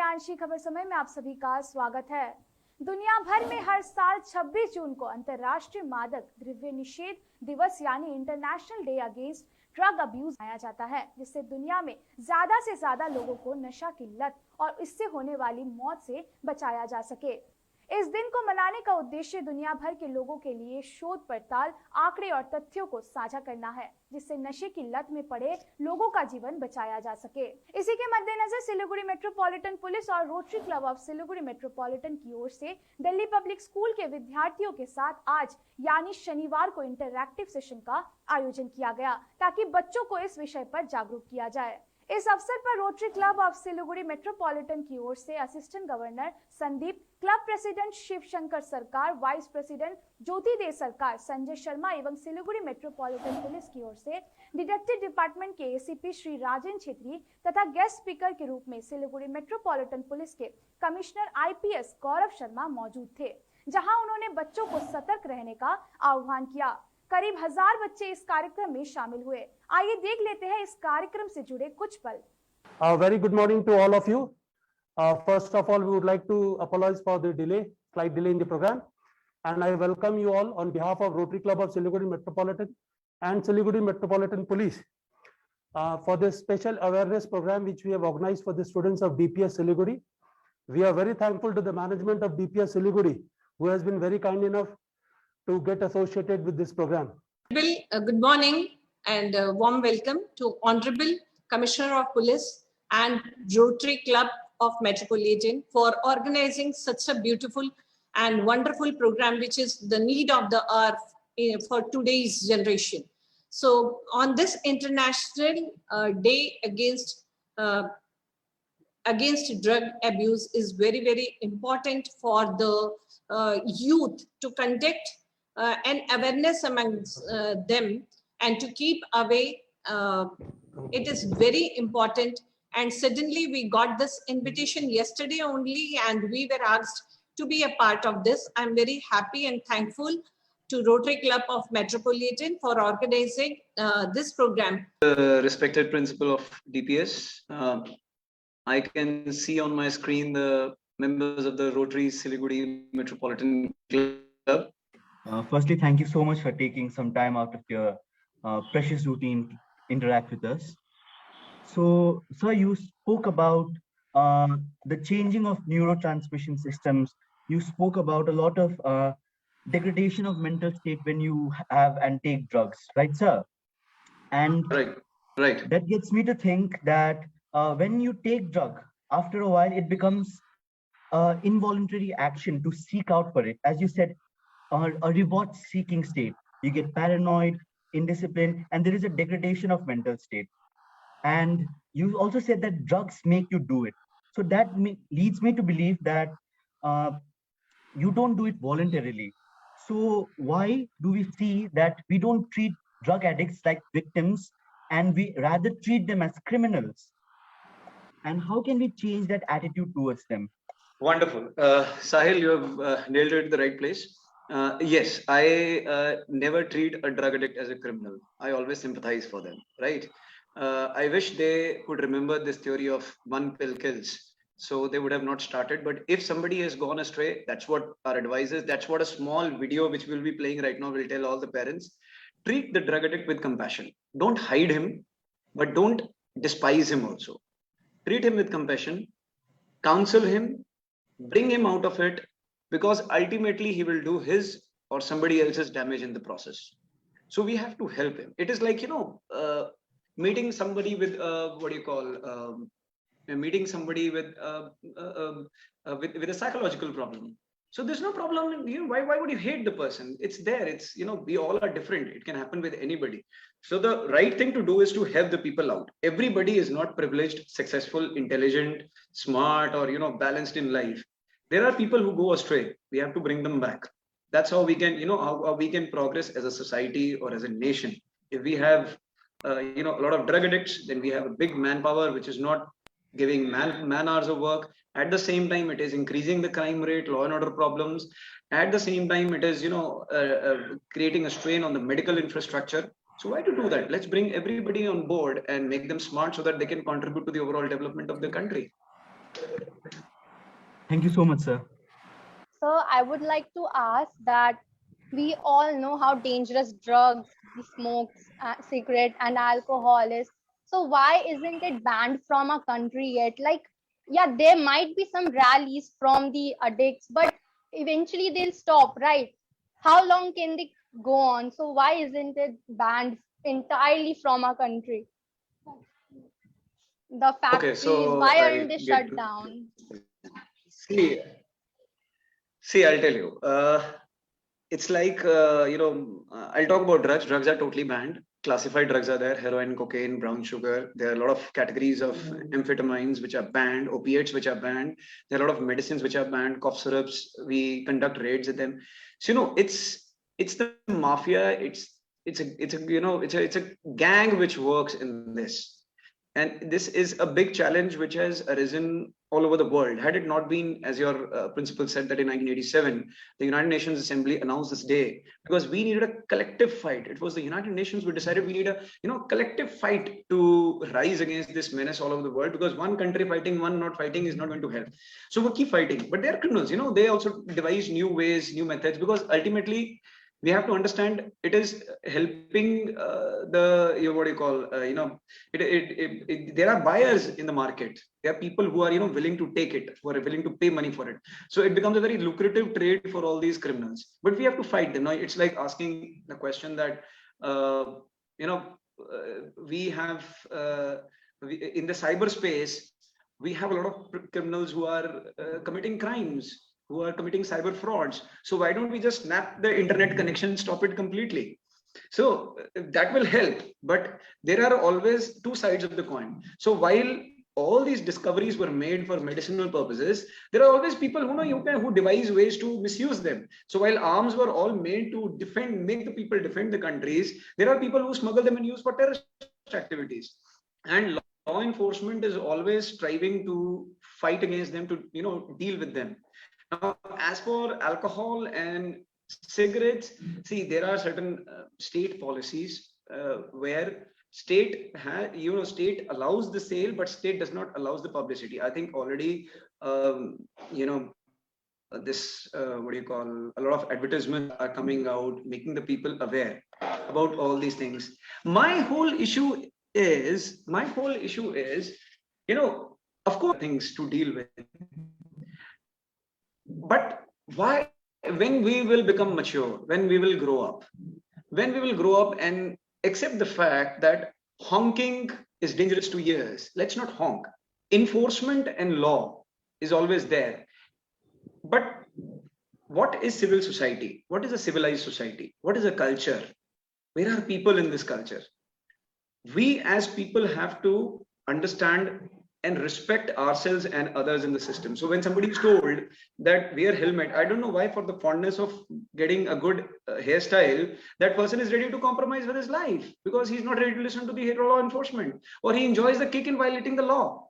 प्रियांशी। खबर समय में आप सभी का स्वागत है। दुनिया भर में हर साल 26 जून को अंतर्राष्ट्रीय मादक द्रव्य निषेध दिवस यानी international day against drug abuse मनाया जाता है, जिससे दुनिया में ज्यादा से ज्यादा लोगों को नशा की लत और इससे होने वाली मौत से बचाया जा सके। इस दिन को मनाने का उद्देश्य दुनिया भर के लोगों के लिए शोध पड़ताल, आंकड़े और तथ्यों को साझा करना है, जिससे नशे की लत में पड़े लोगों का जीवन बचाया जा सके। इसी के मद्देनजर सिलीगुड़ी मेट्रोपॉलिटन पुलिस और rotary Club of Siliguri metropolitan की ओर से दिल्ली पब्लिक स्कूल के विद्यार्थियों के साथ आज यानी शनिवार को इंटरैक्टिव सेशन का आयोजन किया गया, ताकि बच्चों को इस विषय पर जागरूक किया जाए। इस अवसर पर Rotary Club of Siliguri metropolitan की ओर से assistant governor Sandeep, club president Shiv Shankar Sarkar, vice president ज्योति दे सरकार, संजय शर्मा एवं सिलीगुड़ी मेट्रोपॉलिटन पुलिस की ओर से डिटेक्टिव डिपार्टमेंट के एसीपी श्री राजेंद्र छेत्री तथा गेस्ट स्पीकर के रूप में सिलीगुड़ी मेट्रोपॉलिटन पुलिस के कमिश्नर आईपीएस गौरव शर्मा मौजूद थे, जहां उन्होंने बच्चों को सतर्क रहने का आह्वान किया। करीब 1000 बच्चे इस कार्यक्रम में शामिल हुए। आइए देख लेते हैं इस कार्यक्रम से जुड़े कुछ पल। Very good morning to all of you. First of all, we would like to apologize for the slight delay in the program, and I welcome you all on behalf of Rotary Club of Siliguri Metropolitan and Siliguri Metropolitan Police for this special awareness program which we have organized for the students of DPS Siliguri. We are very thankful to the management of DPS Siliguri, who has been very kind enough to get associated with this program. Good morning and warm welcome to Honorable Commissioner of Police and Rotary Club of Metropolitan for organizing such a beautiful and wonderful program, which is the need of the hour for today's generation. So on this International Day against drug abuse is very, very important for the youth to conduct an awareness amongst them and to keep away. It is very important, and suddenly we got this invitation yesterday only and we were asked to be a part of this. I'm very happy and thankful to Rotary Club of Metropolitan for organizing this program. Respected principal of DPS, I can see on my screen the members of the Rotary Siliguri Metropolitan Club. Firstly, thank you so much for taking some time out of your precious routine to interact with us. So, sir, you spoke about the changing of neurotransmission systems. You spoke about a lot of degradation of mental state when you have and take drugs, right, sir? And right. That gets me to think that when you take drug, after a while, it becomes involuntary action to seek out for it. As you said, a reward-seeking state. You get paranoid, indisciplined, and there is a degradation of mental state. And you also said that drugs make you do it. So that leads me to believe that you don't do it voluntarily. So why do we see that we don't treat drug addicts like victims and we rather treat them as criminals? And how can we change that attitude towards them? Wonderful. Sahil, you have nailed it at the right place. Yes, I never treat a drug addict as a criminal. I always sympathize for them, right? I wish they could remember this theory of one pill kills. So they would have not started. But if somebody has gone astray, that's what our advice is. That's what a small video which we'll be playing right now will tell all the parents. Treat the drug addict with compassion. Don't hide him, but don't despise him also. Treat him with compassion, counsel him, bring him out of it, because ultimately he will do his or somebody else's damage in the process. So we have to help him. It is like, meeting somebody with meeting somebody with a psychological problem. So there's no problem. Why would you hate the person? It's there. It's, we all are different. It can happen with anybody. So the right thing to do is to help the people out. Everybody is not privileged, successful, intelligent, smart, or, balanced in life. There are people who go astray. We have to bring them back. That's how we can, how we can progress as a society or as a nation. If we have, a lot of drug addicts, then we have a big manpower, which is not giving man hours of work. At the same time, it is increasing the crime rate, law and order problems. At the same time, it is, creating a strain on the medical infrastructure. So why to do that? Let's bring everybody on board and make them smart so that they can contribute to the overall development of the country. Thank you so much, sir. So I would like to ask that we all know how dangerous drugs, the smokes, cigarette and alcohol is. So why isn't it banned from a country yet? Like, yeah, there might be some rallies from the addicts, but eventually they'll stop, right? How long can they go on? So why isn't it banned entirely from a country? The Okay, factories, so why I'll aren't they get shut down? see. See, I'll tell you. It's like I'll talk about drugs. Drugs are totally banned. Classified drugs are there: heroin, cocaine, brown sugar. There are a lot of categories of amphetamines which are banned, opiates which are banned. There are a lot of medicines which are banned, cough syrups. We conduct raids at them. So it's the mafia. It's a gang which works in this. And this is a big challenge which has arisen all over the world. Had it not been, as your principal said, that in 1987, the United Nations Assembly announced this day because we needed a collective fight. It was the United Nations who decided we need a collective fight to rise against this menace all over the world, because one country fighting, one not fighting is not going to help. So we'll keep fighting. But they're criminals, they also devise new ways, new methods, because ultimately we have to understand it is helping what do you call there are buyers in the market. There are people who are willing to take it, who are willing to pay money for it. So it becomes a very lucrative trade for all these criminals, but we have to fight them. Now it's like asking the question that we have in the cyberspace, we have a lot of criminals who are committing crimes, who are committing cyber frauds. So why don't we just snap the internet connection, stop it completely? So that will help. But there are always two sides of the coin. So while all these discoveries were made for medicinal purposes, there are always people who devise ways to misuse them. So while arms were all made to make the people defend the countries, there are people who smuggle them and use for terrorist activities. And law enforcement is always striving to fight against them, to deal with them. Now, as for alcohol and cigarettes, see, there are certain state policies where state allows the sale, but state does not allows the publicity. I think already, this what do you call? A lot of advertisements are coming out, making the people aware about all these things. My whole issue is, of course, things to deal with. But why, when we will become mature, when we will grow up and accept the fact that honking is dangerous to ears, let's not honk. Enforcement and law is always there. But what is civil society? What is a civilized society? What is a culture? Where are people in this culture? We as people have to understand and respect ourselves and others in the system. So when somebody is told that wear helmet, I don't know why, for the fondness of getting a good hairstyle, that person is ready to compromise with his life because he's not ready to listen to the law enforcement, or he enjoys the kick in violating the law.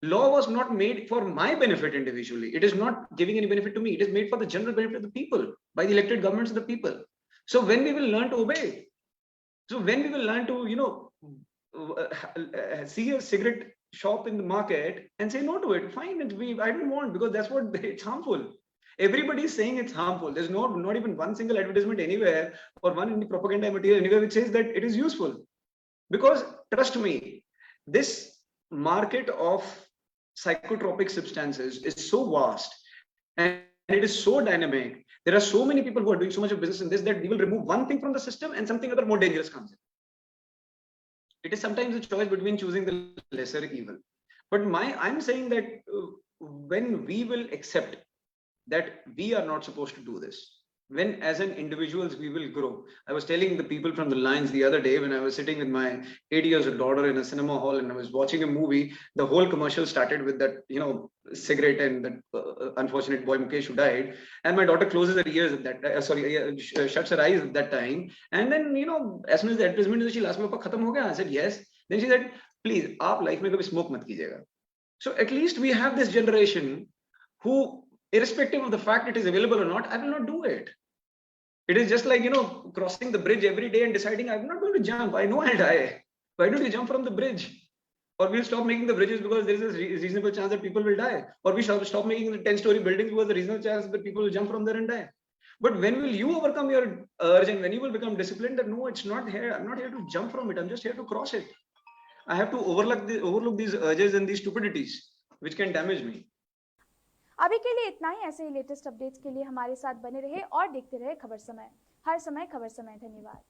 Law was not made for my benefit individually. It is not giving any benefit to me. It is made for the general benefit of the people by the elected governments of the people. So when we will learn to obey, so when we will learn to, see a cigarette shop in the market and say no to it, fine, I don't want, because that's what it's harmful. Everybody is saying it's harmful. There's not even one single advertisement anywhere or one in the propaganda material anywhere which says that it is useful. Because trust me, this market of psychotropic substances is so vast and it is so dynamic. There are so many people who are doing so much of business in this that we will remove one thing from the system and something other more dangerous comes in. It is sometimes a choice between choosing the lesser evil. But I'm saying that when we will accept that we are not supposed to do this, when as an individuals we will grow. I was telling the people from the Lions the other day when I was sitting with my 8-year-old daughter in a cinema hall and I was watching a movie. The whole commercial started with that, cigarette and that unfortunate boy Mukesh who died. And my daughter closes her ears at that, shuts her eyes at that time. And then, as soon as the advertisement, she asked me, "Papa, khatam ho gaya?" I said, "Yes." Then she said, "Please, aap life mein kabhi smoke mat kijiyega." So at least we have this generation who, irrespective of the fact it is available or not, I will not do it. It is just like, crossing the bridge every day and deciding I'm not going to jump. I know I'll die. Why don't you jump from the bridge? or we'll stop making the bridges because there is a reasonable chance that people will die, or we shall stop making the 10-story buildings because there is reasonable chance that people will jump from there and die. But when will you overcome your urge, and when you will become disciplined that no, it's not here, I'm not here to jump from it, I'm just here to cross it. I have to overlook these urges and these stupidities which can damage me. अभी के लिए इतना ही। ऐसे ही latest updates के लिए हमारे साथ बने रहे और देखते रहे खबर समय। हर समय खबर समय। धन्यवाद।